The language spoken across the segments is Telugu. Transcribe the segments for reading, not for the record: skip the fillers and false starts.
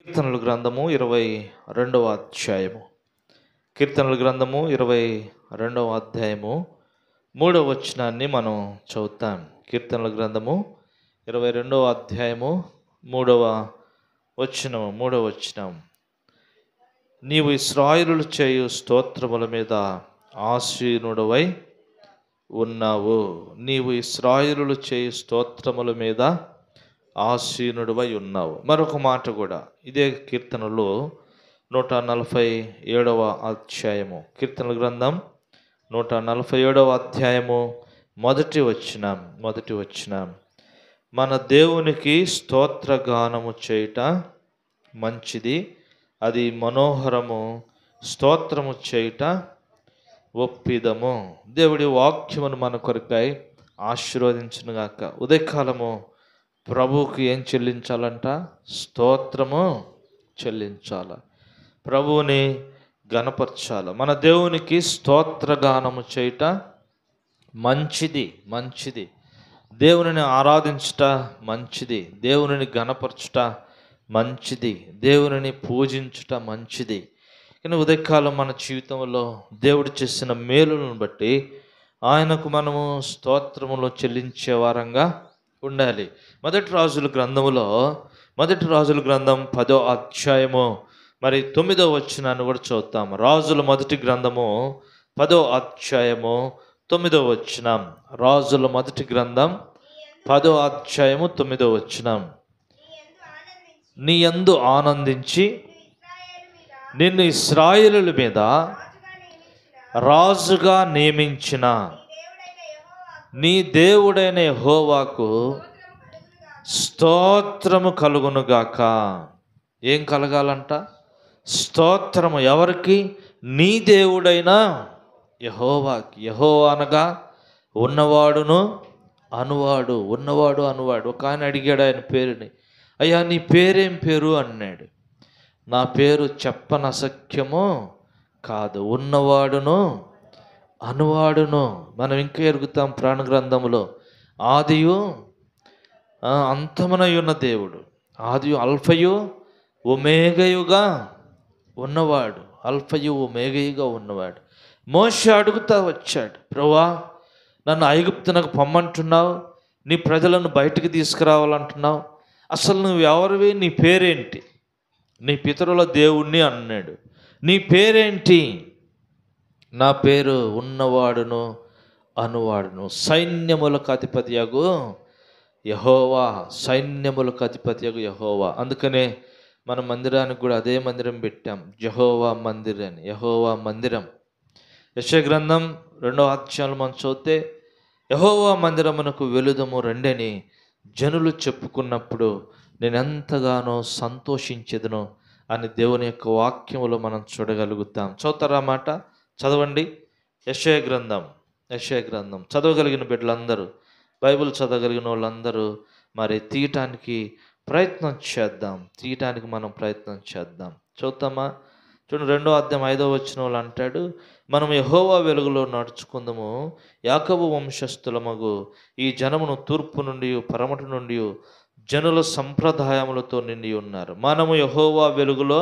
కీర్తనల గ్రంథము 22వ అధ్యాయము. కీర్తనల గ్రంథము 22వ అధ్యాయము 3వ వచనాన్ని మనం చదువుతాం. కీర్తనల గ్రంథము 22వ అధ్యాయము 3వ వచనం. నీవు ఇశ్రాయేలు చేయు స్తోత్రముల మీద ఆసీనుడవై ఉన్నావు. నీవు ఇశ్రాయేలు చేయు స్తోత్రముల మీద ఆసీనుడవై ఉన్నావు. మరొక మాట కూడా ఇదే కీర్తనలో 147వ అధ్యాయము, కీర్తనల గ్రంథం 147వ అధ్యాయము మొదటి వచనం, మన దేవునికి స్తోత్రగానము చేయుట మంచిది, అది మనోహరము, స్తోత్రము చేయుట ఒప్పిదము. దేవుడి వాక్యమును మన కొరకై ఆశీర్వదించునుగాక. ఉదయకాలము ప్రభువుకి ఏం చెల్లించాలంట? స్తోత్రము చెల్లించాల, ప్రభువుని గణపరచాల. మన దేవునికి స్తోత్రగానము చేయుట మంచిది. దేవునిని ఆరాధించుట మంచిది, దేవునిని గణపరచుట మంచిది, దేవునిని పూజించుట మంచిది. కానీ ఉదయకాలం మన జీవితంలో దేవుడు చేసిన మేలులను బట్టి ఆయనకు మనము స్తోత్రములో చెల్లించే వారంగా ఉండాలి. మొదటి రాజుల గ్రంథం 10వ అధ్యాయము 9వ వచనాన్ని కూడా చూద్దాం. రాజుల మొదటి గ్రంథము 10వ అధ్యాయము 9వ వచనం. రాజుల మొదటి గ్రంథం 10వ అధ్యాయము 9వ వచనం. నీ యందు ఆనందించి నిన్ను ఇశ్రాయేలుల మీద రాజుగా నియమించిన నీ దేవుడైన యెహోవాకు స్తోత్రము కలుగునుగాక. ఏం కలగాలంట? స్తోత్రము. ఎవరికి? నీ దేవుడైన యెహోవాకి. యెహోవా అనగా ఉన్నవాడు అనువాడు. ఒక ఆయన అడిగాడు ఆయన పేరుని, అయ్యా నీ పేరేం పేరు అన్నాడు. నా పేరు చెప్పనసఖ్యము కాదు, ఉన్నవాడును అనువాడును. మనం ఇంకా ఎరుగుతాం ప్రాణ గ్రంథములో, ఆదియు అంతమునై ఉన్న దేవుడు, ఆదియు అల్ఫయు ఒమేగయుగా ఉన్నవాడు, మోషే అడుగుతా వచ్చాడు, ప్రభువా నన్ను ఐగుప్తునకు పొమ్మంటున్నావు, నీ ప్రజలను బయటికి తీసుకురావాలంటున్నావు, అసలు నువ్వు ఎవరివి, నీ పేరేంటి? నీ పితరుల దేవుణ్ణి అన్నాడు. నీ పేరేంటి? నా పేరు ఉన్నవాడును అనువాడును, సైన్యములకు అధిపతియగు యెహోవా. అందుకనే మన మందిరానికి కూడా అదే మందిరం పెట్టాం, యెహోవా మందిరం. యెషయా గ్రంథం 2వ అధ్యాయంలో మనం చూస్తే యెహోవా మందిరమునకు వెలుదము రండని జనులు చెప్పుకున్నప్పుడు నేను ఎంతగానో సంతోషించెదను అని దేవుని యొక్క వాక్యములో మనం చూడగలుగుతాం. చదువుతారా మాట? చదవండి. యెషయా గ్రంథం చదవగలిగిన బిడ్డలందరూ, బైబిల్ చదవగలిగిన వాళ్ళందరూ తీయటానికి మనం ప్రయత్నం చేద్దాం. చూద్దామా? చూడండి, 2వ అధ్యాయం 5వ వచనంలో అంటాడు, మనం యెహోవా వెలుగులో నడుచుకుందాము, యాకోబు వంశస్థులమగు ఈ జనమును తూర్పు నుండి పడమట నుండి జనుల సంప్రదాయములతో నిండి ఉన్నారు. మనము యెహోవా వెలుగులో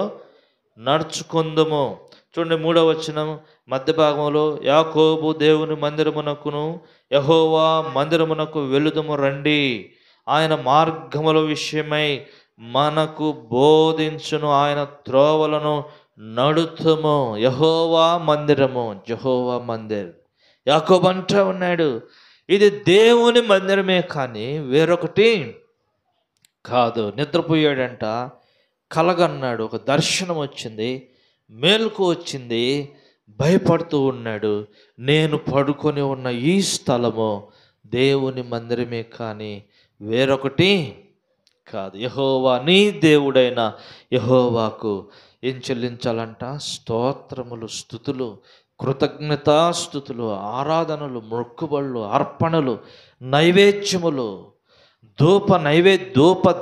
నడుచుకుందాము. చూడండి 3వ వచనం మధ్య భాగంలో, యాకోబు దేవుని మందిరమునకును యెహోవా మందిరమునకు వెలుదము రండి, ఆయన మార్గముల విషయమై మనకు బోధించును, ఆయన త్రోవలను నడుతుము. యెహోవా మందిర్. యాకోబు అంటూ ఉన్నాడు, ఇది దేవుని మందిరమే కానీ వేరొకటి కాదు. నిద్రపోయాడంట, కలగన్నాడు, ఒక దర్శనం వచ్చింది, మేలుకు వచ్చింది, భయపడుతూ ఉన్నాడు. నేను పడుకొని ఉన్న ఈ స్థలము దేవుని మందిరమే కానీ వేరొకటి కాదు. యెహోవా నీ దేవుడైన యెహోవాకు ఏం చెల్లించాలంట? స్తోత్రములు, స్తుతులు, కృతజ్ఞతాస్తుతులు, ఆరాధనలు, మొక్కుబళ్ళు, అర్పణలు, నైవేద్యములు, ధూప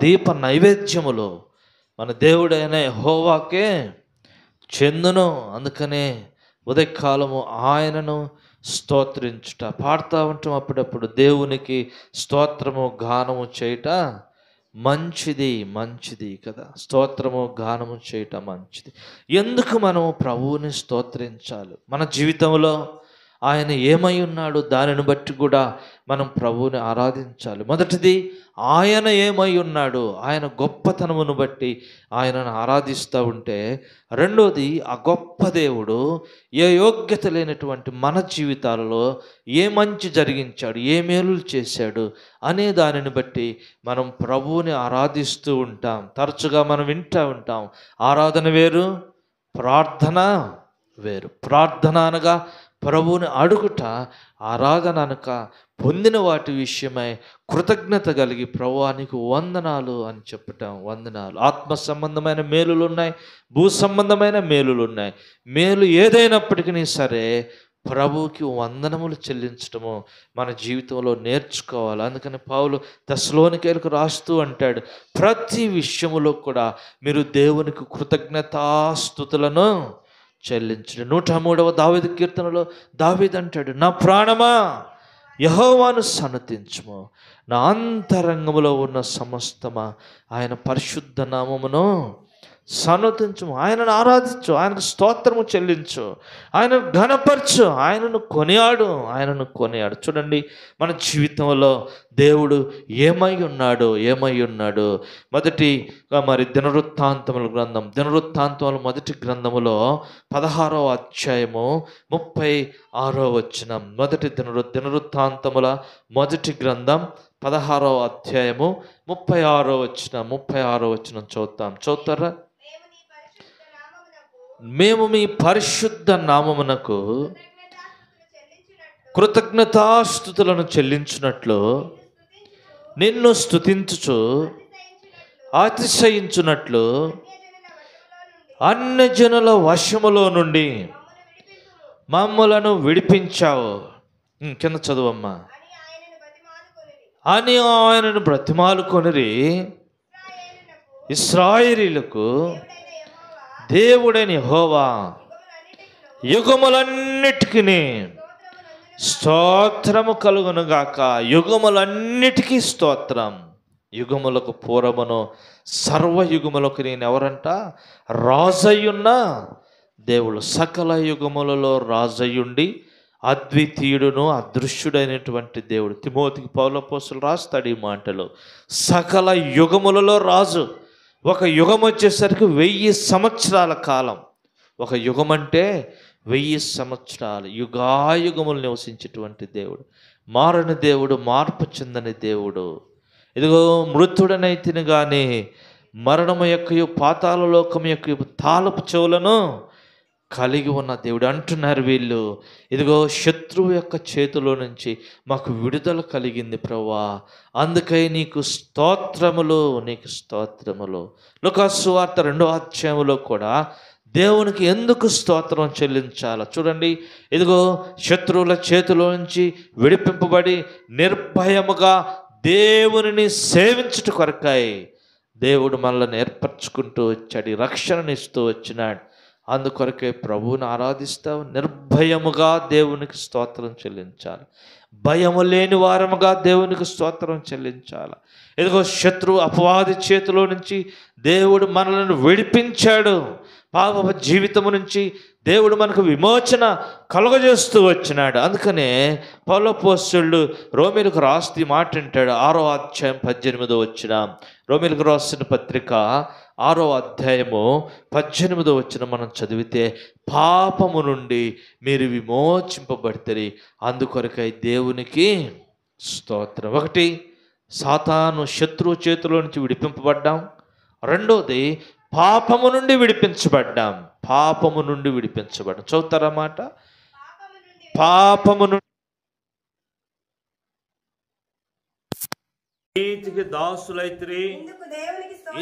దీప నైవేద్యములు మన దేవుడైన యెహోవాకే చెందును. అందుకనే ఉదయకాలము ఆయనను స్తోత్రించుట, పాడుతూ ఉంటాం అప్పుడప్పుడు, దేవునికి స్తోత్రము గానము చేయుట మంచిది, మంచిది కదా. స్తోత్రము గానము చేయటం మంచిది. ఎందుకు మనము ప్రభువుని స్తోత్రించాలి? మన జీవితంలో ఆయన ఏమై ఉన్నాడు దానిని బట్టి కూడా మనం ప్రభువుని ఆరాధించాలి. మొదటిది ఆయన ఏమై ఉన్నాడు, ఆయన గొప్పతనమును బట్టి ఆయనను ఆరాధిస్తూ ఉంటే, రెండోది ఆ గొప్ప దేవుడు ఏ యోగ్యత లేనటువంటి మన జీవితాలలో ఏ మంచి జరిగించాడు, ఏ మేలులు చేశాడు అనే దానిని బట్టి మనం ప్రభువుని ఆరాధిస్తూ ఉంటాం. తరచుగా మనం వింటూ ఉంటాం, ఆరాధన వేరు, ప్రార్థన వేరు. ప్రార్థన అనగా ప్రభువుని అడుగుట, ఆరాధన అనక పొందిన వాటి విషయమై కృతజ్ఞత కలిగి ప్రభువానికి వందనాలు అని చెప్పటం. వందనాలు. ఆత్మ సంబంధమైన మేలులు ఉన్నాయి, భూ సంబంధమైన మేలులు ఉన్నాయి. మేలు ఏదైనప్పటికీ సరే ప్రభువుకి వందనములు చెల్లించటము మన జీవితంలో నేర్చుకోవాలి. అందుకని పౌలు తెస్సలోనికైలకు రాస్తూ అంటాడు, ప్రతి విషయములో కూడా మీరు దేవునికి కృతజ్ఞతాస్తుతులను చెల్లించండి. 103వ దావీదు కీర్తనలో దావీదు అంటాడు, నా ప్రాణమా యెహోవాను సన్నతించుము, నా అంతరంగములో ఉన్న సమస్తమా ఆయన పరిశుద్ధ నామమును సన్నతించుము. ఆయనను ఆరాధించు, ఆయనకు స్తోత్రము చెల్లించు, ఆయనను ఘనపరచు, ఆయనను కొనియాడు, ఆయనను కొనియాడు. చూడండి మన జీవితంలో దేవుడు ఏమై ఉన్నాడు. మొదటిగా మరి దినవృత్తాంతముల మొదటి గ్రంథములో 16వ అధ్యాయము 36వ వచనం. మొదటి దినవృత్తాంతముల మొదటి గ్రంథం 16వ అధ్యాయము 36వ వచనం చదువుతారా? మేము మీ పరిశుద్ధ నామమునకు కృతజ్ఞతాస్తుతులను చెల్లించున్నట్లు, నిన్ను స్తుతించుచు అతిశయించున్నట్లు అన్యజనుల వశములో నుండి మమ్మలను విడిపించావు. కింద చదువమ్మా. అని ఆయనను బ్రతిమాలుకొనిరి, ఇశ్రాయేలీయులకు దేవుడైన యెహోవా యుగములన్నిటికీ స్తోత్రము కలుగునుగాక. యుగములన్నిటికీ స్తోత్రం. యుగములకు పూర్వమును సర్వయుగములకు నేను ఎవరంట? రాజయ్యున్న దేవుడు. సకల యుగములలో రాజయ్యుండి అద్వితీయుడును అదృశ్యుడైనటువంటి దేవుడు. తిమోతికి పౌలు అపోస్తలుడు రాస్తాడు ఈ మాటలు. సకల యుగములలో రాజు. ఒక యుగం వచ్చేసరికి 1000 సంవత్సరాల కాలం. ఒక యుగం అంటే 1000 సంవత్సరాలు, యుగాయుగములు నివసించేటువంటి దేవుడు. మారని దేవుడు, మార్పు చెందని దేవుడు. ఇదిగో మృతుడనైతిని కానీ మరణము యొక్క పాతాళ లోకం యొక్క తాళపు చెవులను కలిగి ఉన్న దేవుడు అంటున్నారు వీళ్ళు. ఇదిగో శత్రువు యొక్క చేతిలో నుంచి మాకు విడుదల కలిగింది ప్రభువా, అందుకై నీకు స్తోత్రములు, నీకు స్తోత్రములు. లూకాసు సువార్త 2వ అధ్యాయంలో కూడా దేవునికి ఎందుకు స్తోత్రం చెల్లించాలి చూడండి. ఇదిగో శత్రువుల చేతిలో నుంచి విడిపింపబడి నిర్భయముగా దేవునిని సేవించుట కొరకాయి దేవుడు మనల్ని ఏర్పరచుకుంటూ వచ్చాడు, రక్షణనిస్తూ వచ్చినాడు. అందుకొరకే ప్రభువుని ఆరాధిస్తావు. నిర్భయముగా దేవునికి స్తోత్రం చెల్లించాలి. భయము లేని వారముగా దేవునికి స్తోత్రం చెల్లించాలి. ఇదిగో శత్రువు అపవాది చేతిలో నుంచి దేవుడు మనల్ని విడిపించాడు. పాప జీవితము నుంచి దేవుడు మనకు విమోచన కలుగజేస్తూ వచ్చినాడు. అందుకనే పౌలు అపోస్తలుడు రోమీయులకు రాస్తూ మాట అంటాడు. 6వ అధ్యాయం 18వ వచనం. రోమీయులకు రాసిన పత్రిక 6వ అధ్యాయము 18వ వచనం మనం చదివితే, పాపము నుండి మీరు విమోచింపబడితే అందుకొరకై దేవునికి స్తోత్రం. ఒకటి, సాతాను శత్రువు చేతిలో నుంచి విడిపింపబడ్డాం. రెండోది, పాపము నుండి విడిపించబడ్డాం. పాపము నుండి విడిపించబడ్డాం. చదువుతారన్నమాట. పాపము నుండి నీతికి దాసులైతిరి,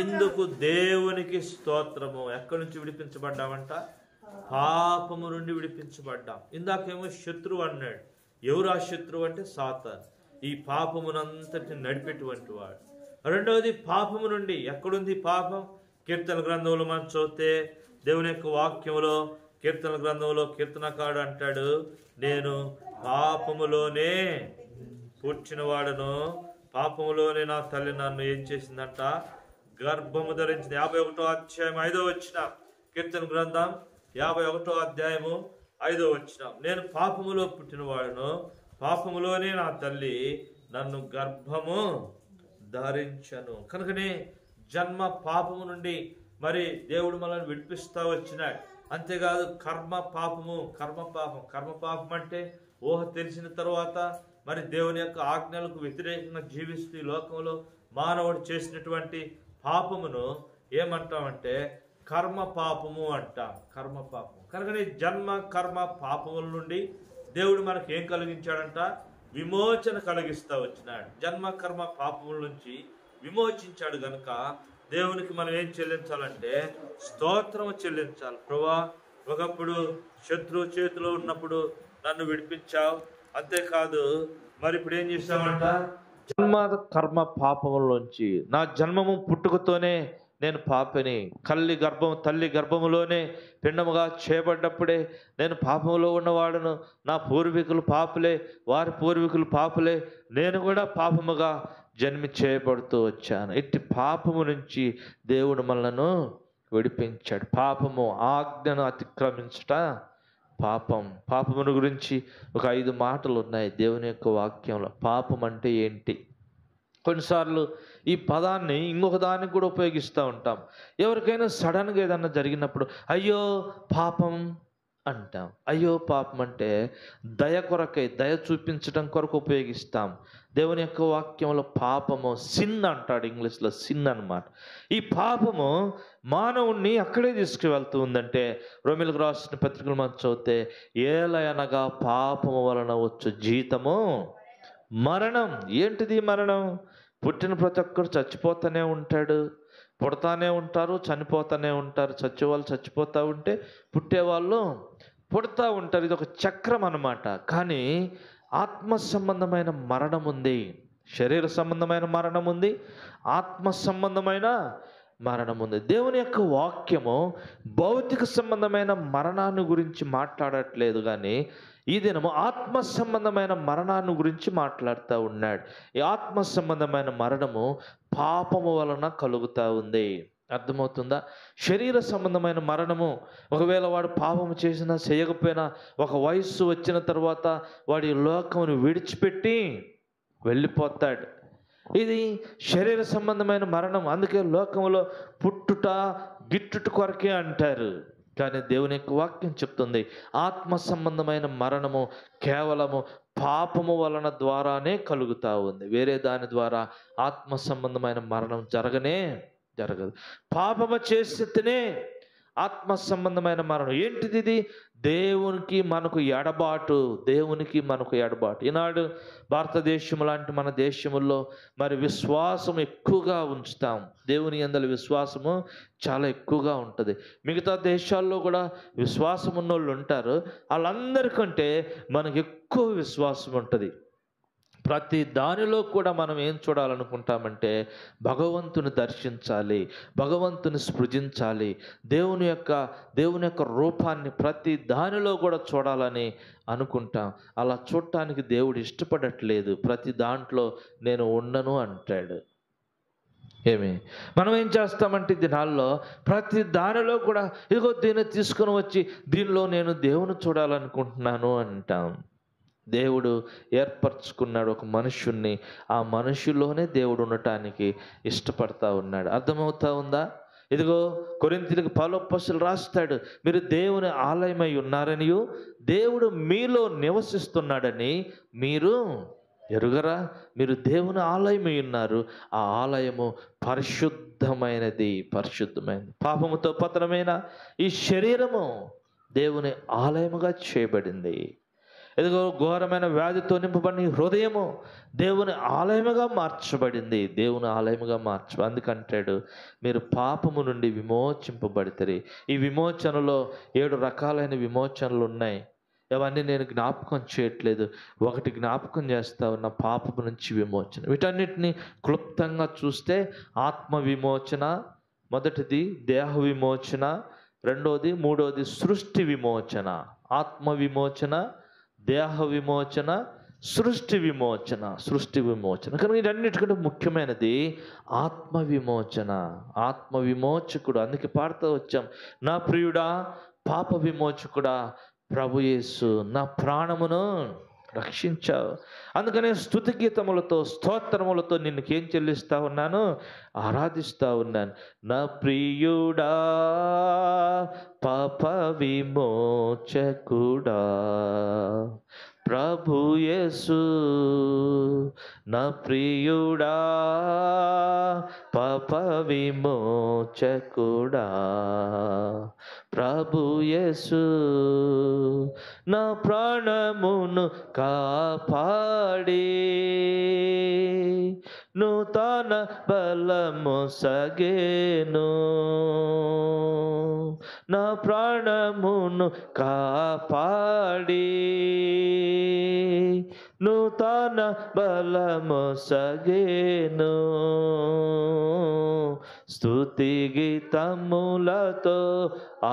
ఇందుకు దేవునికి స్తోత్రము. ఎక్కడి నుంచి విడిపించబడ్డామంట? పాపము నుండి విడిపించబడ్డాం. ఇందాకేమో శత్రువు అన్నాడు. ఎవరు ఆ శత్రువు అంటే సాతాను, ఈ పాపమునంతటిని నడిపేటువంటి వాడు. రెండవది, పాపము నుండి ఎక్కడుంది పాపం? కీర్తన గ్రంథంలో మనం చూస్తే దేవుని యొక్క వాక్యంలో కీర్తన గ్రంథంలో కీర్తనకారుడు అంటాడు, నేను పాపములోనే పుట్టినవాడను, పాపములోనే నా తల్లి నన్ను ఏం చేసిందంట, గర్భము ధరించింది. 51వ అధ్యాయం 5వ వచనం, కీర్తన గ్రంథం 51వ అధ్యాయము 5వ వచనం. నేను పాపములో పుట్టినవాడును, పాపములోనే నా తల్లి నన్ను గర్భము ధరించను. కనుకనే జన్మ పాపము నుండి మరి దేవుడు మనల్ని విడిపిస్తా వచ్చినాడు. అంతేకాదు కర్మ పాపం అంటే ఊహ తెలిసిన తర్వాత మరి దేవుని యొక్క ఆజ్ఞలకు వ్యతిరేకంగా జీవిస్తూ ఈ లోకంలో మానవుడు చేసినటువంటి పాపమును ఏమంటామంటే కర్మ పాపము అంటాం. కర్మ పాపము. కనుకనే జన్మ కర్మ పాపముల నుండి దేవుడు మనకు ఏం కలిగించాడంట, విమోచన కలిగిస్తా వచ్చినాడు. జన్మ కర్మ పాపముల నుంచి విమోచించాడు గనుక దేవునికి మనం ఏం చెల్లించాలంటే స్తోత్రము చెల్లించాలి. ప్రభువా, ఒకప్పుడు శత్రువు చేతిలో ఉన్నప్పుడు నన్ను విడిపించావు, అంతేకాదు మరి ఇప్పుడు ఏం చేస్తామంట, జన్మ కర్మ పాపములోంచి నా జన్మము పుట్టుకతోనే నేను పాపిని, తల్లి గర్భములోనే పిండముగా చేయబడ్డప్పుడే నేను పాపములో ఉన్నవాడును. నా పూర్వీకులు పాపులే, వారి పూర్వీకులు పాపులే, నేను కూడా పాపముగా జన్మి చేయబడుతూ వచ్చాను. ఇట్టి పాపము నుంచి దేవుడు మనలను విడిపించాడు. పాపము ఆజ్ఞను అతిక్రమించుట పాపమును గురించి ఒక 5 మాటలు ఉన్నాయి దేవుని యొక్క వాక్యంలో. పాపం అంటే ఏంటి? కొన్నిసార్లు ఈ పదాన్ని ఇంకొక దానికి కూడా ఉపయోగిస్తూ ఉంటాం. ఎవరికైనా సడన్గా ఏదన్నా జరిగినప్పుడు అయ్యో పాపం అంటాం. అయ్యో పాపం అంటే దయ కొరకై, దయ చూపించడం కొరకు ఉపయోగిస్తాం. దేవుని యొక్క వాక్యంలో పాపము సిన్ అంటాడు, ఇంగ్లీష్లో సిన్ అన్నమాట. ఈ పాపము మానవుణ్ణి అక్కడే తీసుకువెళ్తూ ఉందంటే రోమిలకు రాసిన పత్రికలు మనం చదివితే ఏలయనగా పాపము వలన వచ్చు జీతము మరణం. ఏంటిది మరణం? పుట్టిన ప్రతి ఒక్కరు చచ్చిపోతూనే ఉంటాడు, పుడతానే ఉంటారు, చనిపోతూనే ఉంటారు. చచ్చేవాళ్ళు చచ్చిపోతూ ఉంటే పుట్టేవాళ్ళు పుడతా ఉంటారు. ఇది ఒక చక్రం అన్నమాట. కానీ ఆత్మ సంబంధమైన మరణం ఉంది, శరీర సంబంధమైన మరణం ఉంది, ఆత్మ సంబంధమైన మరణం ఉంది. దేవుని యొక్క వాక్యము భౌతిక సంబంధమైన మరణాన్ని గురించి మాట్లాడట్లేదు, కానీ ఈ దినము ఆత్మ సంబంధమైన మరణాన్ని గురించి మాట్లాడుతూ ఉన్నాడు. ఈ ఆత్మ సంబంధమైన మరణము పాపము వలన కలుగుతూ ఉంది. అర్థమవుతుందా? శరీర సంబంధమైన మరణము, ఒకవేళ వాడు పాపము చేసినా చేయకపోయినా ఒక వయస్సు వచ్చిన తర్వాత వాడి లోకమును విడిచిపెట్టి వెళ్ళిపోతాడు. ఇది శరీర సంబంధమైన మరణం. అందుకే లోకంలో పుట్టుట గిట్టుట కొరకే అంటారు. కానీ దేవుని యొక్క వాక్యం చెప్తుంది ఆత్మ సంబంధమైన మరణము కేవలము పాపము వలన ద్వారానే కలుగుతూ ఉంది. వేరే దాని ద్వారా ఆత్మ సంబంధమైన మరణం జరగదు. పాపము చేస్తేనే ఆత్మ సంబంధమైన మరణం. ఏంటిది ఇది? దేవునికి మనకు ఎడబాటు. ఈనాడు భారతదేశం లాంటి మన దేశముల్లో మరి విశ్వాసం ఎక్కువగా ఉంచుతాం. దేవుని యందలి విశ్వాసము చాలా ఎక్కువగా ఉంటుంది. మిగతా దేశాల్లో కూడా విశ్వాసం ఉన్నోళ్ళు ఉంటారు. వాళ్ళందరికంటే మనకు ఎక్కువ విశ్వాసం ఉంటుంది. ప్రతి దానిలో కూడా మనం ఏం చూడాలనుకుంటామంటే భగవంతుని దర్శించాలి, భగవంతుని స్పృజించాలి, దేవుని యొక్క రూపాన్ని ప్రతి దానిలో కూడా చూడాలని అనుకుంటాం. అలా చూడటానికి దేవుడు ఇష్టపడట్లేదు. ప్రతి దాంట్లో నేను ఉండను అంటాడు. మనం ఏం చేస్తామంటే దినాల్లో ప్రతి దానిలో కూడా ఇదిగో దీన్ని తీసుకొని వచ్చి దీనిలో నేను దేవుని చూడాలనుకుంటున్నాను అంటాం. దేవుడు ఏర్పరచుకున్నాడు ఒక మనుష్యుణ్ణి, ఆ మనుషుల్లోనే దేవుడు ఉండటానికి ఇష్టపడతా ఉన్నాడు. అర్థమవుతా ఉందా? ఇదిగో కొరింథీయులకు పౌలు అపోస్తలుడు రాస్తాడు, మీరు దేవుని ఆలయమై ఉన్నారనియు దేవుడు మీలో నివసిస్తున్నాడని మీరు ఎరుగరా? మీరు దేవుని ఆలయమై ఉన్నారు, ఆ ఆలయము పరిశుద్ధమైనది. పాపముతో పతనమైన ఈ శరీరము దేవుని ఆలయముగా చేయబడింది. ఎదుగో ఘోరమైన వ్యాధితో నింపబడిన హృదయము దేవుని ఆలయముగా మార్చబడింది. అందుకంటాడు మీరు పాపము నుండి విమోచింపబడితే. ఈ విమోచనలో 7 రకాలైన విమోచనలు ఉన్నాయి. అవన్నీ నేను జ్ఞాపకం చేయట్లేదు, ఒకటి జ్ఞాపకం చేస్తా ఉన్న పాపము నుంచి విమోచన. వీటన్నిటిని క్లుప్తంగా చూస్తే ఆత్మ విమోచన మొదటిది, దేహ విమోచన రెండోది, మూడోది సృష్టి విమోచన. ఆత్మ విమోచన, దేహ విమోచన, సృష్టి విమోచన, సృష్టి విమోచన. కానీ వీటన్నిటికంటే ముఖ్యమైనది ఆత్మ విమోచన. ఆత్మ విమోచకుడు. అందుకే పాడుతూ వచ్చాం, నా ప్రియుడా పాప విమోచకుడా ప్రభు యేసు నా ప్రాణమును రక్షించావు. అందుకనే స్తుతి గీతములతో స్తోత్రములతో నిన్నుకేం చెల్లిస్తా ఉన్నాను, ఆరాధిస్తూ ఉన్నాను. నా ప్రియుడా పాప విమోచకుడా ప్రభు యేసు నా ప్రియుడా పాప విమోచకుడా ప్రభు యేసు నా ప్రాణమును కాపాడి నూతన బలము సగేను. నా ప్రాణమును కాపాడి నూతన బలము సగేను. స్తుతి గీతములతో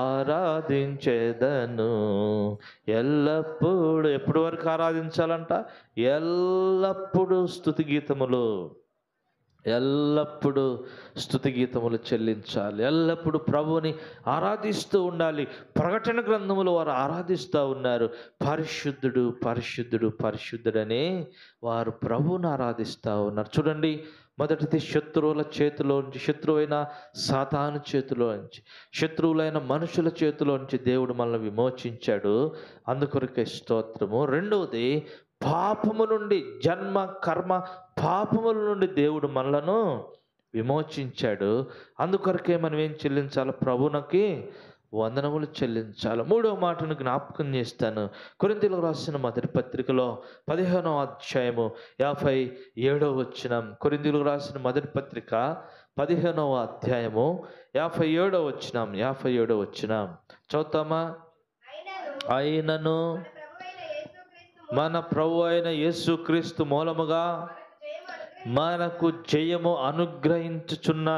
ఆరాధించెదను ఎల్లప్పుడు. ఎప్పటి వరకు ఆరాధించాలంట? ఎల్లప్పుడూ స్తుతి గీతములు, ఎల్లప్పుడూ స్తుతి గీతములు చెల్లించాలి. ఎల్లప్పుడూ ప్రభువుని ఆరాధిస్తూ ఉండాలి. ప్రకటన గ్రంథములు వారు ఆరాధిస్తూ ఉన్నారు, పరిశుద్ధుడు పరిశుద్ధుడు పరిశుద్ధుడని వారు ప్రభువుని ఆరాధిస్తూ ఉన్నారు. చూడండి, మొదటిది శత్రువుల చేతిలో నుంచి, శత్రువైన సాతాను చేతిలో నుంచి, శత్రువులైన మనుషుల చేతిలో నుంచి దేవుడు మనల్ని విమోచించాడు, అందుకొరకే స్తోత్రము. రెండవది పాపము నుండి, జన్మ కర్మ పాపముల నుండి దేవుడు మనలను విమోచించాడు, అందుకొరకే మనం ఏం చెల్లించాలి, ప్రభువునకి వందనములు చెల్లించాలి. మూడవ మాటను జ్ఞాపకం చేస్తాను. కొరింథీయులకు రాసిన మొదటి పత్రికలో 15వ అధ్యాయము 57వ వచనం. కొరింథీయులకు రాసిన మొదటి పత్రిక 15వ అధ్యాయము 57వ వచనం. 57వ వచనం చదువుతామా? అయినను మన ప్రభు అయిన యేసుక్రీస్తు మూలముగా మనకు జయము అనుగ్రహించుచున్న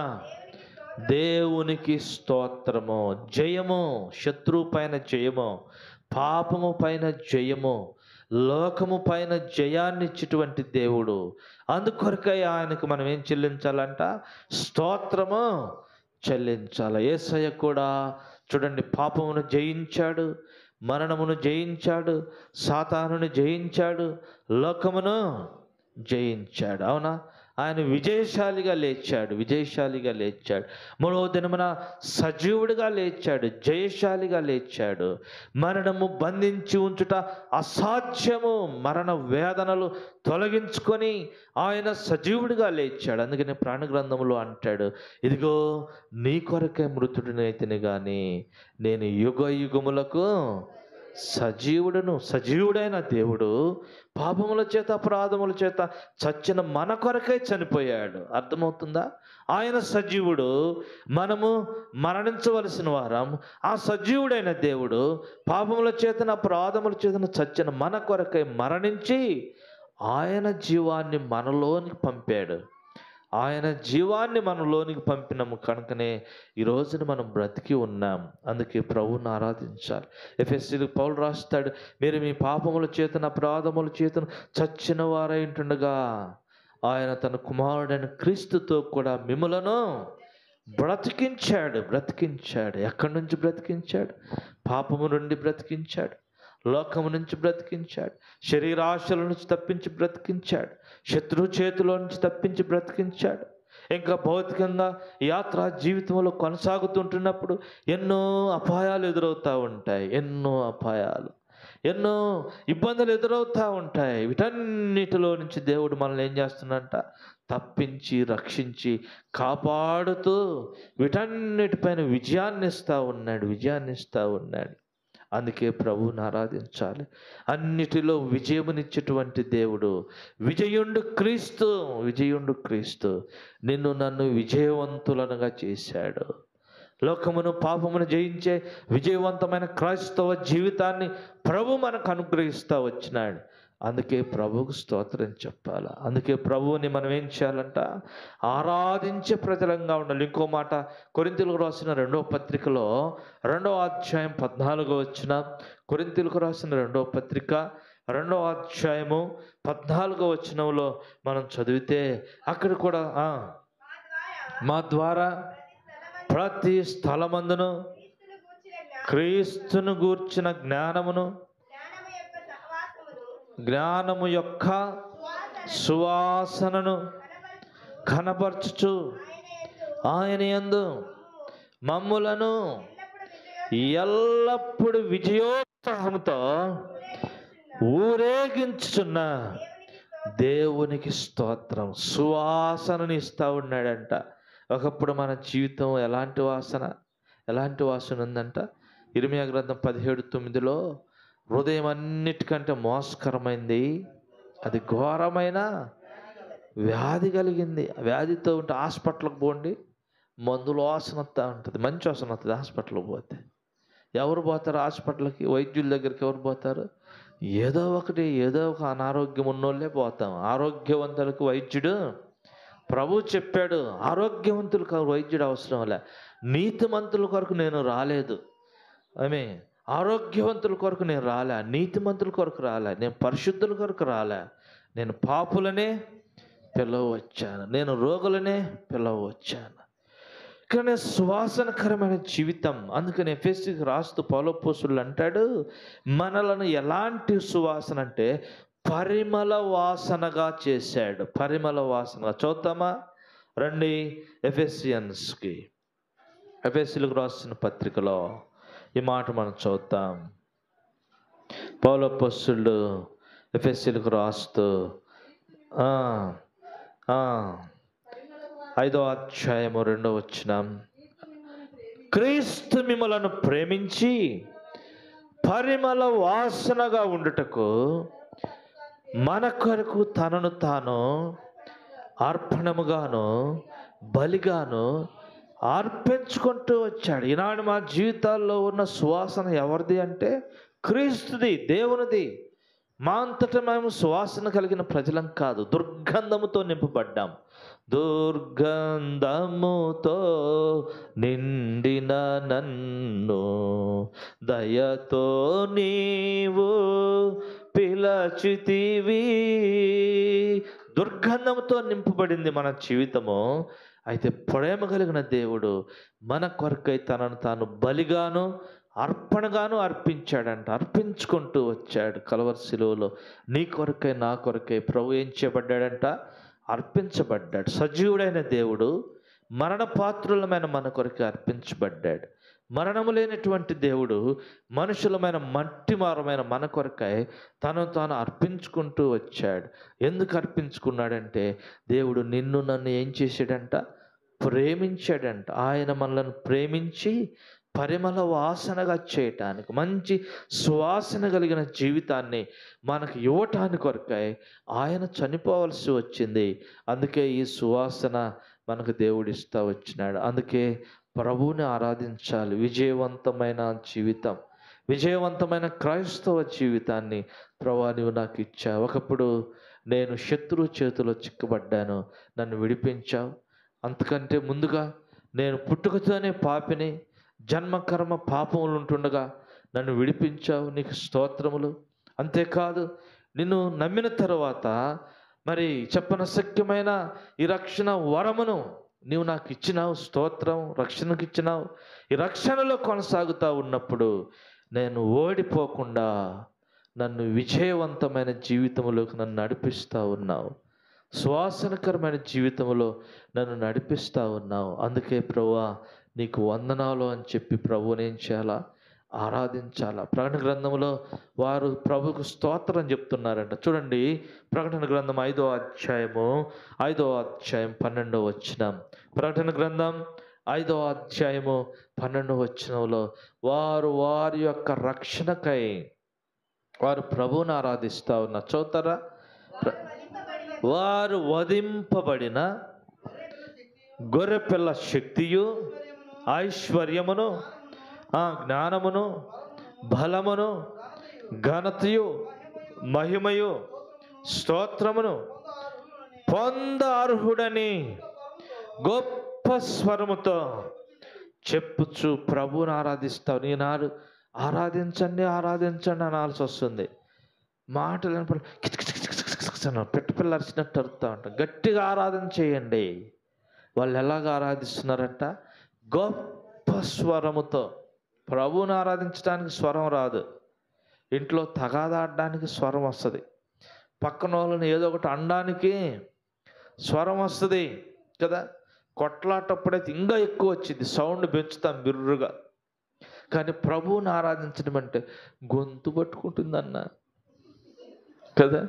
దేవునికి స్తోత్రము. జయము, శత్రువు పైన జయము, పాపము పైన జయము, లోకము పైన జయాన్ని ఇచ్చేటువంటి దేవుడు. అందుకొరకై ఆయనకు మనం ఏం చెల్లించాలంట? స్తోత్రము చెల్లించాలి. యేసయ్య కూడా చూడండి, పాపమును జయించాడు, మరణమును జయించాడు, సాతానుని జయించాడు, లోకమును జయించాడు. అవునా? ఆయన విజయశాలిగా లేచాడు, విజయశాలిగా లేచాడు. మూడవ దినమున సజీవుడిగా లేచాడు, జయశాలిగా లేచాడు. మరణము బంధించి ఉంచుట అసాధ్యము, మరణ వేదనలు తొలగించుకొని ఆయన సజీవుడిగా లేచాడు. అందుకని ప్రాణ గ్రంథములో అంటాడు, ఇదిగో నీ కొరకే మృతుడినైతిని గాని నేను యుగ యుగములకు సజీవుడును. సజీవుడైన దేవుడు పాపముల చేత అపరాధముల చేత చచ్చిన మన కొరకై చనిపోయాడు. అర్థమవుతుందా? ఆయన సజీవుడు, మనము మరణించవలసిన వారం. ఆ సజీవుడైన దేవుడు పాపముల చేతన అపరాధముల చేతన చచ్చిన మన కొరకై మరణించి ఆయన జీవాన్ని మనలోనికి పంపాడు. ఆయన జీవాన్ని మనలోనికి పంపినాము కనుకనే ఈ రోజున మనం బ్రతికి ఉన్నాం. అందుకే ప్రభువుని ఆరాధించాలి. ఎఫెసీయులకు పౌలు రాస్తాడు, మీరు మీ పాపముల చేతన అపరాధముల చేతన చచ్చిన వారై ఉంటుండగా ఆయన తన కుమారుడైన క్రీస్తుతో కూడా మిమ్ములను బ్రతికించాడు. బ్రతికించాడు. ఎక్కడి నుంచి బ్రతికించాడు? పాపము నుండి బ్రతికించాడు, లోకము నుంచి బ్రతికించాడు, శరీరాశల నుంచి తప్పించి బ్రతికించాడు, శత్రువు చేతిలో నుంచి తప్పించి బ్రతికించాడు. ఇంకా భౌతికంగా యాత్రా జీవితంలో కొనసాగుతుంటున్నప్పుడు ఎన్నో అపాయాలు ఎదురవుతూ ఉంటాయి, ఎన్నో అపాయాలు, ఎన్నో ఇబ్బందులు ఎదురవుతూ ఉంటాయి. వీటన్నిటిలో నుంచి దేవుడు మనల్ని ఏం చేస్తున్నంట? తప్పించి రక్షించి కాపాడుతూ వీటన్నిటిపైన విజయాన్ని ఇస్తూ ఉన్నాడు, విజయాన్ని ఇస్తూ ఉన్నాడు. అందుకే ప్రభువుని ఆరాధించాలి. అన్నిటిలో విజయమునిచ్చేటువంటి దేవుడు విజయుండు క్రీస్తు. విజయుండు క్రీస్తు నిన్ను నన్ను విజయవంతులనుగా చేశాడు. లోకమును పాపమును జయించే విజయవంతమైన క్రైస్తవ జీవితాన్ని ప్రభు మనకు అనుగ్రహిస్తూ వచ్చినాడు. అందుకే ప్రభువుకు స్తోత్రం చెప్పాలి. అందుకే ప్రభువుని మనం ఏం చేయాలంట? ఆరాధించే ప్రజలంగా ఉండాలి. ఇంకో మాట కొరింథీయులకు రాసిన 2వ పత్రికలో 2వ అధ్యాయం 14వ వచనం. కొరింథీయులకు రాసిన 2వ పత్రిక 2వ అధ్యాయము 14వ వచనంలో మనం చదివితే అక్కడ కూడా మా ద్వారా ప్రతి స్థలమందును క్రీస్తును గూర్చిన జ్ఞానము యొక్క సువాసనను కనపరచుచు ఆయన యందు మమ్ములను ఎల్లప్పుడు విజయోత్సాహంతో ఊరేగించుచున్న దేవునికి స్తోత్రం. సువాసనని ఇస్తూ ఉన్నాడంట. ఒకప్పుడు మన జీవితం ఎలాంటి వాసన ఉందంట. ఇర్మియా గ్రంథం 17:9 హృదయం అన్నిటికంటే మోసకరమైంది, అది ఘోరమైన వ్యాధి కలిగింది. వ్యాధితో ఉంటే హాస్పిటల్కి పోండి, మందుల వాసన వస్తూ ఉంటుంది, మంచి వాసన వస్తుంది. హాస్పిటల్కి పోతే ఎవరు పోతారు? హాస్పిటల్కి, వైద్యుల దగ్గరికి ఎవరు పోతారు? ఏదో ఒక అనారోగ్యం ఉన్నోళ్ళే పోతాం. ఆరోగ్యవంతులకు వైద్యుడు ప్రభు చెప్పాడు, ఆరోగ్యవంతులకు వైద్యుడు అవసరం లే. నీతిమంతుల కొరకు నేను రాలేదు. ఆరోగ్యవంతుల కొరకు నేను రాలే, నీతిమంతుల కొరకు రాలే, నేను పరిశుద్ధుల కొరకు రాలే. నేను పాపులనే పిలవచ్చాను, నేను రోగులనే పిలవచ్చాను. కానీ సువాసనకరమైన జీవితం. అందుకని ఎఫెసీకి రాస్తూ పౌలు అపోస్తలుడు అంటాడు, మనలను ఎలాంటి సువాసన అంటే పరిమళ వాసనగా చేశాడు. పరిమళ వాసనగా. చూద్దామా రండి, ఎఫెసీలకు రాసిన పత్రికలో ఈ మాట మనం చూద్దాం. పౌలు అపోస్తలుడు ఎఫెసీలకు రాస్తూ 5వ అధ్యాయము 2వ వచనం, క్రీస్తు మిమ్మలను ప్రేమించి పరిమళ వాసనగా ఉండుటకు మన కొరకు తనను తాను అర్పణముగాను బలిగాను అర్పించుకుంటూ వచ్చాడు. ఈనాడు మా జీవితాల్లో ఉన్న సువాసన ఎవరిది అంటే క్రీస్తుది, దేవునిది. మా అంతటా మేము సువాసన కలిగిన ప్రజలం కాదు, దుర్గంధముతో నింపబడ్డాం. దుర్గంధముతో నిండిన నన్ను దయతో నీవు పిలచితివి. దుర్గంధంతో నింపబడింది మన జీవితము. అయితే ప్రేమ కలిగిన దేవుడు మన కొరకై తనను తాను బలిగాను అర్పణగాను అర్పించాడంట. అర్పించుకుంటూ వచ్చాడు కల్వరి శిలువలో. నీ కొరకై నా కొరకై ప్రభు ఏం చేయబడ్డాడంట? అర్పించబడ్డాడు. సజీవుడైన దేవుడు మరణపాత్రులమైన మన కొరకై అర్పించబడ్డాడు. మరణము లేనటువంటి దేవుడు మనుషులమైన మట్టిమారమైన మన కొరకై తనను తాను అర్పించుకుంటూ వచ్చాడు. ఎందుకు అర్పించుకున్నాడంటే దేవుడు నిన్ను నన్ను ఏం చేశాడంట? ప్రేమించాడంట. ఆయన మనల్ని ప్రేమించి పరిమళ వాసనగా చేయటానికి, మంచి సువాసన కలిగిన జీవితాన్ని మనకు ఇవ్వటానికి కొరకై ఆయన చనిపోవలసి వచ్చింది. అందుకే ఈ సువాసన మనకు దేవుడు ఇస్తూ వచ్చినాడు. అందుకే ప్రభువుని ఆరాధించాలి. విజయవంతమైన జీవితం, విజయవంతమైన క్రైస్తవ జీవితాన్ని ప్రభువా నీవు నాకు ఇచ్చావు. ఒకప్పుడు నేను శత్రువు చేతిలో చిక్కబడ్డాను, నన్ను విడిపించావు. అంతకంటే ముందుగా నేను పుట్టుకతోనే పాపిని, జన్మకర్మ పాపములు ఉంటుండగా నన్ను విడిపించావు, నీకు స్తోత్రములు. అంతేకాదు నిన్ను నమ్మిన తర్వాత మరి చెప్పనశక్యమైన ఈ రక్షణ వరమును నీవు నాకు ఇచ్చినావు, స్తోత్రం. రక్షణకు ఇచ్చినావు. ఈ రక్షణలో కొనసాగుతూ ఉన్నప్పుడు నేను ఓడిపోకుండా నన్ను విజయవంతమైన జీవితంలోకి నన్ను నడిపిస్తూ ఉన్నావు. సువాసనకరమైన జీవితంలో నన్ను నడిపిస్తూ ఉన్నావు. అందుకే ప్రభువా నీకు వందనాలు అని చెప్పి ప్రభువుని ఏం చేయాలా? ఆరాధించాలా. ప్రకటన గ్రంథంలో వారు ప్రభుకు స్తోత్రం చెప్తున్నారంట. చూడండి, ప్రకటన గ్రంథం 5వ అధ్యాయం 12వ వచనం. ప్రకటన గ్రంథం 5వ అధ్యాయం 12వ వచనంలో వారు వారి యొక్క రక్షణకై వారు ప్రభువుని ఆరాధిస్తూ ఉన్నారు. చూస్తారా? వారు వధింపబడిన గొర్రెపిల్ల శక్తియు ఐశ్వర్యమును జ్ఞానమును బలమును ఘనతయు మహిమయు స్తోత్రమును పొంద అర్హుడని గొప్ప స్వరముతో చెప్పుచు ప్రభువుని ఆరాధిస్తావు. ఈనాడు ఆరాధించండి ఆరాధించండి అనాల్సి వస్తుంది. మాటలు వినపడ పిట్టపిల్ల అరిచినట్టు అరుస్తూ ఉంటాం. గట్టిగా ఆరాధన చేయండి. వాళ్ళు ఎలాగ ఆరాధిస్తున్నారంట? గొప్ప స్వరముతో. ప్రభువుని ఆరాధించడానికి స్వరం రాదు. ఇంట్లో తగాదాడడానికి స్వరం వస్తుంది. పక్కన వాళ్ళని ఏదో ఒకటి అనడానికి స్వరం వస్తుంది కదా. కొట్లాటప్పుడైతే ఇంకా ఎక్కువ వచ్చింది, సౌండ్ పెంచుతాం బిర్రుగా. కానీ ప్రభువుని ఆరాధించడం అంటే గొంతు పట్టుకుంటుందన్న కదా.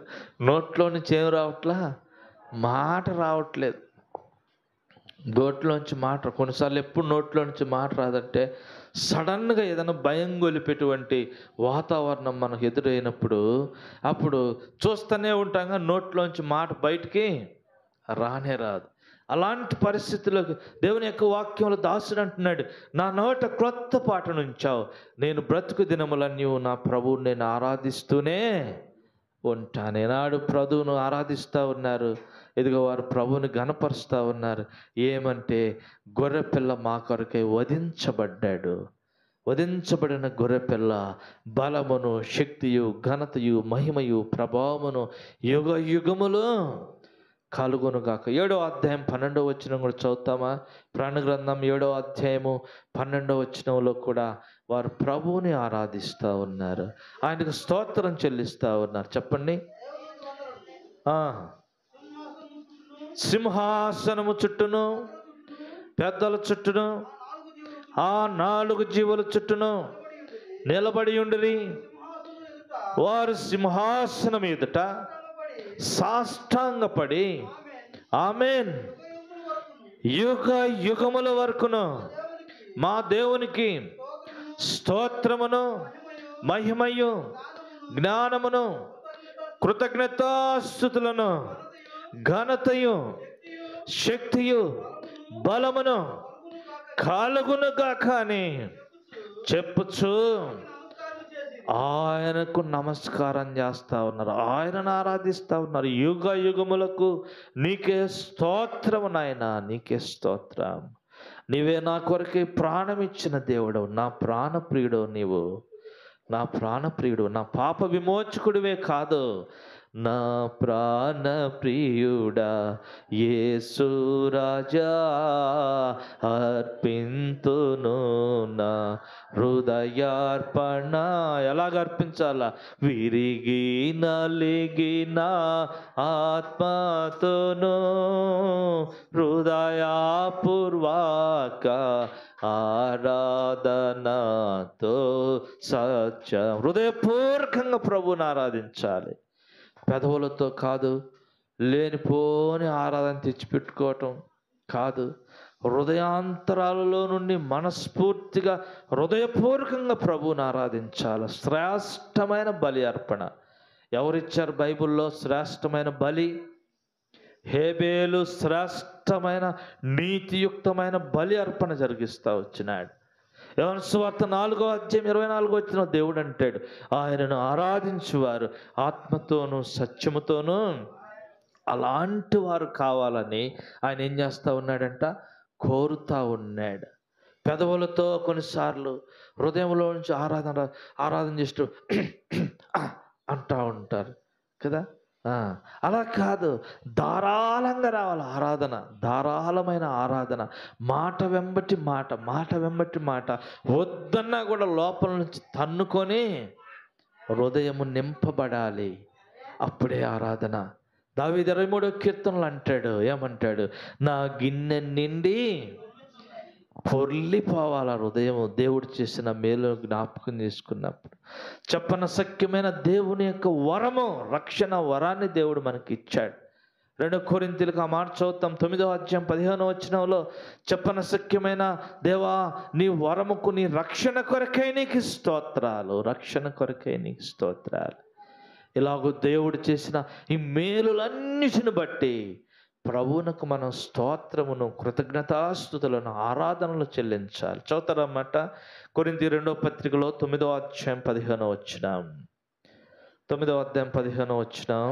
నోట్లో నుంచి ఏం రావట్లా? మాట రావట్లేదు. నోట్లోంచి మాట కొన్నిసార్లు ఎప్పుడు నోట్లో నుంచి మాట రాదంటే సడన్గా ఏదైనా భయం గొలిపేటువంటి వాతావరణం మనకు ఎదురైనప్పుడు అప్పుడు చూస్తూనే ఉంటాం కానీ నోట్లోంచి మాట బయటికి రానే రాదు. అలాంటి పరిస్థితులకు దేవుని యొక్క వాక్యంలో దాసుడు అంటున్నాడు, నా నోట క్రొత్త పాటను ఉంచావు, నేను బ్రతుకు దినములన్నీ నా ప్రభువుని నేను ఆరాధిస్తూనే ఉంటాను. ఈనాడు ప్రభువును ఆరాధిస్తూ ఉన్నారు. ఇదిగో వారు ప్రభువుని గణపరుస్తూ ఉన్నారు. ఏమంటే గొర్రెపిల్ల మా కొరకై వధించబడ్డాడు. వధించబడిన గొర్రెపిల్ల బలమును, శక్తియు, ఘనతయు, మహిమయు, ప్రభావమును యుగ యుగములు కలుగునుగాక. 7వ అధ్యాయం 12వ వచనం కూడా చదువుతామా? ప్రాణగ్రంథం 7వ అధ్యాయము 12వ వచనంలో కూడా వారు ప్రభువుని ఆరాధిస్తూ ఉన్నారు, ఆయనకు స్తోత్రం చెల్లిస్తూ ఉన్నారు. చెప్పండి. సింహాసనము చుట్టూను, పెద్దల చుట్టూను, ఆ 4 జీవుల చుట్టూను నిలబడి ఉండిరి. వారు సింహాసనం ఎదుట సాష్టాంగపడి ఆమేన్, యుగ యుగముల వరకును మా దేవునికి స్తోత్రమును, మహిమయు, జ్ఞానమును, కృతజ్ఞతాస్తుతులను, ఘనతయు, శక్తియు, బలమును కలుగునుగాక అని చెప్పుచు ఆయనకు నమస్కారం చేస్తూ ఉన్నారు, ఆయనను ఆరాధిస్తూ ఉన్నారు. యుగ యుగములకు నీకే స్తోత్రము నాయనా, నీకే స్తోత్రం. నీవే నా కొరకే ప్రాణం ఇచ్చిన దేవుడవు, నా ప్రాణప్రియుడవు నీవు, నా ప్రాణప్రియుడు, నా పాప విమోచకుడివే కాదు, నా ప్రాణ ప్రియుడా యేసు రాజా, అర్పింతును నా హృదయార్పణ. ఎలాగ అర్పించాలా? విరిగి నలిగిన ఆత్మతోను హృదయపూర్వక ఆరాధనతో సత్యం. హృదయపూర్వకంగా ప్రభువుని ఆరాధించాలి. పెదవులతో కాదు, లేనిపోని ఆరాధన తెచ్చిపెట్టుకోవటం కాదు. హృదయాంతరాలలో నుండి మనస్ఫూర్తిగా హృదయపూర్వకంగా ప్రభువుని ఆరాధించాలి. శ్రేష్టమైన బలి అర్పణ ఎవరిచ్చారు బైబిల్లో? శ్రేష్టమైన బలి హేబేలు శ్రేష్టమైన నీతియుక్తమైన బలి అర్పణ జరిగిస్తూ వచ్చినాడు. యోహాను సువార్త 4వ అధ్యాయం 24వ వచనం దేవుడు అంటాడు, ఆయనను ఆరాధించువారు ఆత్మతోనూ సత్యముతోనూ అలాంటి వారు కావాలని ఆయన ఏం చేస్తూ ఉన్నాడంట? కోరుతూ ఉన్నాడు. పెదవులతో కొన్నిసార్లు హృదయంలో నుంచి ఆరాధన చేస్తూ అంటూ ఉంటారు కదా. అలా కాదు, ధారాళంగా రావాలి ఆరాధన, ధారాళమైన ఆరాధన. మాట వెంబటి మాట, మాట వెంబటి మాట, వద్దన్నా కూడా లోపల నుంచి తన్నుకొని హృదయము నింపబడాలి. అప్పుడే ఆరాధన. దావీదు 23వ కీర్తనలు అంటాడు, ఏమంటాడు? నా గిన్నె నిండి పొర్లిపోవాల హృదయము దేవుడు చేసిన మేలు జ్ఞాపకం చేసుకున్నప్పుడు. చెప్పనశక్యమైన దేవుని యొక్క వరము, రక్షణ వరాన్ని దేవుడు మనకి ఇచ్చాడు. 2 కొరింథీయులకు ఆ మాట చదువుతాం, 9వ అధ్యాయం 15వ వచనంలో, చెప్పనశక్యమైన దేవా నీ వరముకు, నీ రక్షణ కొరకై నీకు స్తోత్రాలు, రక్షణ కొరకై నీకు స్తోత్రాలు. ఇలాగూ దేవుడు చేసిన ఈ మేలులన్నిటిని బట్టి ప్రభువునకు మనం స్తోత్రమును, కృతజ్ఞతాస్తుతులను, ఆరాధనలు చెల్లించాలి. చదువుతారన్నమాట. కొరింథీ 2వ పత్రికలో 9వ అధ్యాయం 15వ వచనం, 9వ అధ్యాయం 15వ వచనం,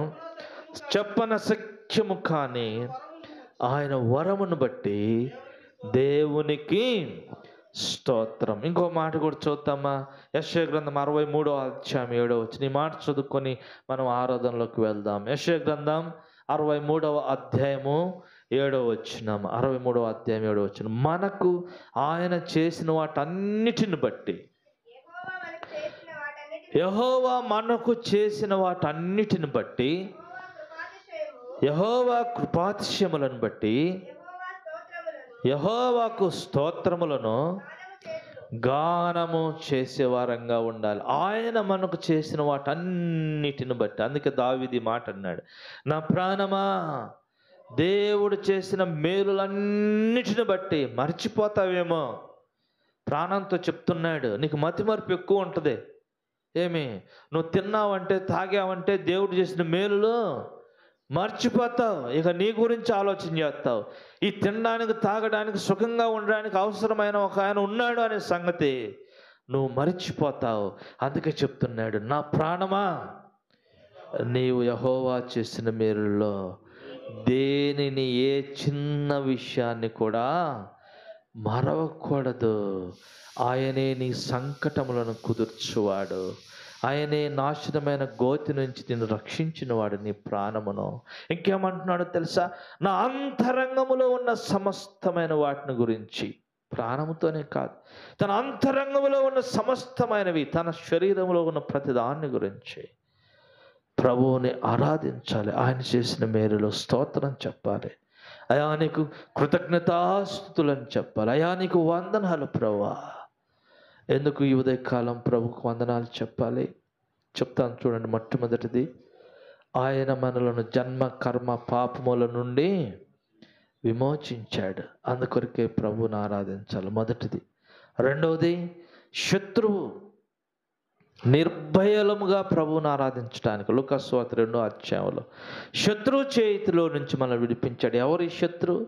చెప్పనశక్యము కాని ఆయన వరమును బట్టి దేవునికి స్తోత్రం. ఇంకో మాట కూడా చూద్దామా? యెషయా గ్రంథం 63వ అధ్యాయం 7వ వచనం. ఈ మాట చదువుకొని మనం ఆరాధనలోకి వెళ్దాం. యెషయా గ్రంథం 63వ అధ్యాయము 7వ వచనం. 63వ అధ్యాయం 7వ వచనం. మనకు ఆయన చేసిన వాటన్నిటిని బట్టి, యెహోవా మనకు చేసిన వాటన్నిటిని బట్టి, యెహోవా కృపాతిశయములను బట్టి యెహోవాకు స్తోత్రములను గానము చేసేవారంగా ఉండాలి. ఆయన మనకు చేసిన వాటన్నిటిని బట్టి. అందుకే దావీదు మాట అన్నాడు, నా ప్రాణమా దేవుడు చేసిన మేలులన్నిటిని బట్టి. మర్చిపోతావేమో, ప్రాణంతో చెప్తున్నాడు. నీకు మతిమరుపు ఎక్కువ ఉంటుంది. ఏమి, నువ్వు తిన్నావంటే తాగావంటే దేవుడు చేసిన మేలులు మర్చిపోతావు. ఇక నీ గురించి ఆలోచన చేస్తావు. ఈ తినడానికి తాగడానికి సుఖంగా ఉండడానికి అవసరమైన ఒక ఆయన ఉన్నాడు అనే సంగతి నువ్వు మర్చిపోతావు. అందుకే చెప్తున్నాడు, నా ప్రాణమా నీవు యెహోవా చేసిన మేలుల్లో దేనిని, ఏ చిన్న విషయాన్ని కూడా మరవకూడదు. ఆయనే నీ సంకటములను కుదుర్చువాడు. ఆయనే నాశనమైన గోతి నుంచి నిన్ను రక్షించినవాడు, నీ ప్రాణమును. ఇంకేమంటున్నాడో తెలుసా? నా అంతరంగములో ఉన్న సమస్తమైన వాటిని గురించి. ప్రాణముతోనే కాదు, తన అంతరంగములో ఉన్న సమస్తమైనవి, తన శరీరంలో ఉన్న ప్రతిదాన్ని గురించి ప్రభువుని ఆరాధించాలి. ఆయన చేసిన మేలులో స్తోత్రం చెప్పాలి. అయా నీకు కృతజ్ఞతాస్తుతులని చెప్పాలి. అయా నీకు వందనాలు ప్రభువా. ఎందుకు ఈ ఉదయకాలం ప్రభుకు వందనాలు చెప్పాలి? చెప్తాను చూడండి. మొట్టమొదటిది, ఆయన మనలను జన్మ కర్మ పాపముల నుండి విమోచించాడు. అందుకొరకే ప్రభువుని ఆరాధించాలి, మొదటిది. రెండవది, శత్రువు నిర్భయముగా ప్రభువుని ఆరాధించడానికి లూకాసు సువార్త 2వ అధ్యాయంలో శత్రువు చేతిలో నుంచి మనం విడిపించాడు. ఎవరి శత్రువు?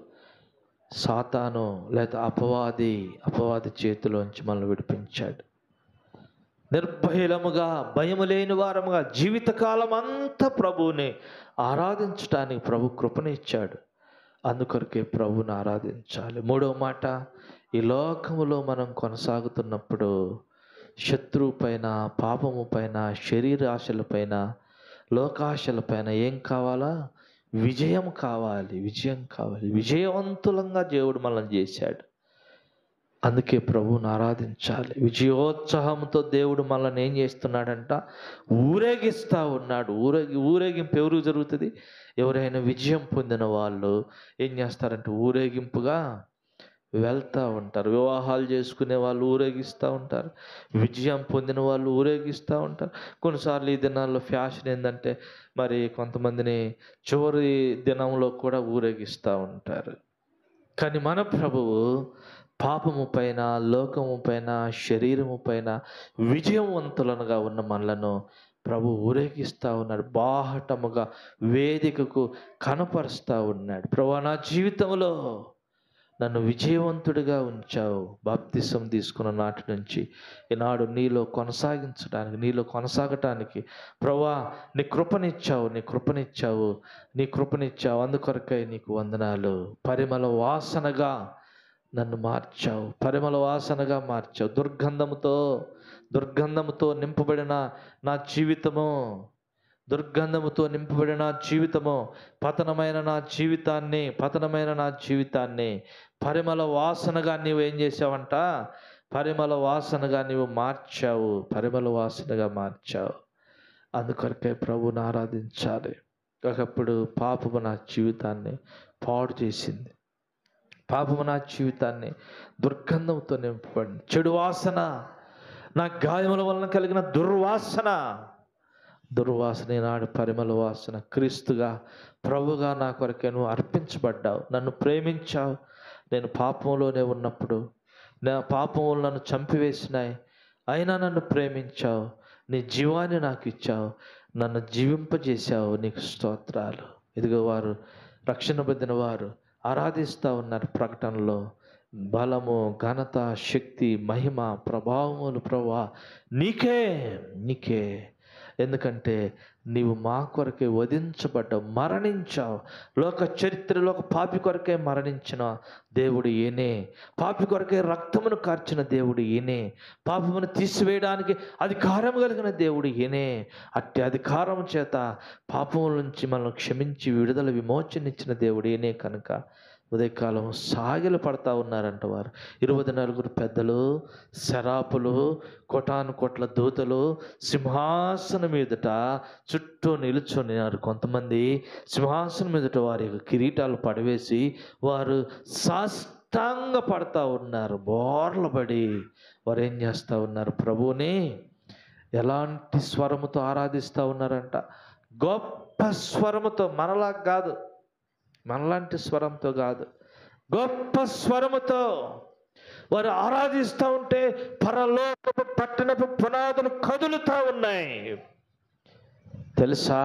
సాతాను లేదా అపవాది చేతిలోంచి మనల్ని విడిపించాడు. నిర్భయముగా, భయము లేని వారముగా జీవితకాలం అంతా ప్రభువుని ఆరాధించడానికి ప్రభు కృపనిచ్చాడు. అందుకొరకే ప్రభువుని ఆరాధించాలి. మూడవ మాట, ఈ లోకములో మనం కొనసాగుతున్నప్పుడు శత్రువు పైన, పాపము పైన, శరీర ఆశల పైన, లోకాశల పైన ఏం కావాలా? విజయం కావాలి. విజయం కావాలి. విజయవంతులంగా దేవుడు మనల్ని చేశాడు. అందుకే ప్రభువుని ఆరాధించాలి. విజయోత్సాహంతో దేవుడు మనల్ని ఏం చేస్తున్నాడంట? ఊరేగిస్తూ ఉన్నాడు. ఊరేగింపు ఎవరికి జరుగుతుంది? ఎవరైనా విజయం పొందిన వాళ్ళు ఏం చేస్తారంటే ఊరేగింపుగా వెళ్తూ ఉంటారు. వివాహాలు చేసుకునే వాళ్ళు ఊరేగిస్తూ ఉంటారు. విజయం పొందిన వాళ్ళు ఊరేగిస్తూ ఉంటారు. కొన్నిసార్లు ఈ దినాల్లో ఫ్యాషన్ ఏంటంటే మరి కొంతమందిని చివరి దినంలో కూడా ఊరేగిస్తూ ఉంటారు. కానీ మన ప్రభువు పాపము పైన, లోకము పైన, శరీరము పైన విజయవంతులనుగా ఉన్న మనలను ప్రభు ఊరేగిస్తూ ఉన్నాడు. బాహటముగా వేదికకు కనపరుస్తూ ఉన్నాడు. ప్రభువా, నా జీవితంలో నన్ను విజయవంతుడిగా ఉంచావు. బాప్తిసం తీసుకున్న నాటి నుంచి ఈనాడు నీలో కొనసాగటానికి ప్రభువా నీ కృపనిచ్చావు. అందుకొరకై నీకు వందనాలు. పరిమళ వాసనగా నన్ను మార్చావు. దుర్గంధముతో నింపబడిన నా జీవితము, పతనమైన నా జీవితాన్ని పరిమళ వాసనగా నీవు ఏం చేసావంట? పరిమళ వాసనగా నీవు మార్చావు. అందుకొరకే ప్రభువుని ఆరాధించాలి. ఒకప్పుడు పాపము నా జీవితాన్ని పాడు చేసింది. పాపము నా జీవితాన్ని దుర్గంధంతో నింపబడింది. చెడు వాసన, నా గాయముల వలన కలిగిన దుర్వాసన ఈనాడు పరిమళ వాసన. క్రీస్తుగా, ప్రభుగా నా కొరకే నువ్వు అర్పించబడ్డావు. నన్ను ప్రేమించావు. నేను పాపంలోనే ఉన్నప్పుడు నా పాపములు నన్ను చంపివేసినాయి, అయినా నన్ను ప్రేమించావు. నీ జీవాన్ని నాకు ఇచ్చావు. నన్ను జీవింపజేశావు. నీకు స్తోత్రాలు. ఇదిగో వారు, రక్షణ పొందిన వారు ఆరాధిస్తూ ఉన్నారు. ప్రకటనలో బలము, ఘనత, శక్తి, మహిమ, ప్రభావములు ప్రభువా నీకే. ఎందుకంటే నీవు మా కొరకే వధించబడ్డావు, మరణించావు. లోక చరిత్రలో ఒక పాపి కొరకే మరణించిన దేవుడు ఈయనే. పాపి కొరకే రక్తమును కార్చిన దేవుడు ఈయనే. పాపమును తీసివేయడానికి అధికారం కలిగిన దేవుడు ఈయనే. అట్టి అధికారం చేత పాపముల నుంచి మనల్ని క్షమించి విడుదల విమోచనిచ్చిన దేవుడు ఈయనే. కనుక ఉదయకాలం సాగిలు పడతా ఉన్నారంట వారు. 24 పెద్దలు, శరాపులు, కోటాను కోట్ల దూతలు సింహాసనం మీదట చుట్టూ నిలుచున్నారు. కొంతమంది సింహాసనం మీదట వారి కిరీటాలు పడవేసి వారు సాష్టాంగ పడతా ఉన్నారు. బోర్లు పడి వారు ఏం చేస్తూ ఉన్నారు? ప్రభువుని ఎలాంటి స్వరముతో ఆరాధిస్తూ ఉన్నారంట? గొప్ప స్వరముతో, మనలా కాదు, మనలాంటి స్వరంతో కాదు, గొప్ప స్వరముతో వారు ఆరాధిస్తూ ఉంటే పరలోకపు పట్టణపు పునాదులు కదులుతూ ఉన్నాయి. తెలుసా?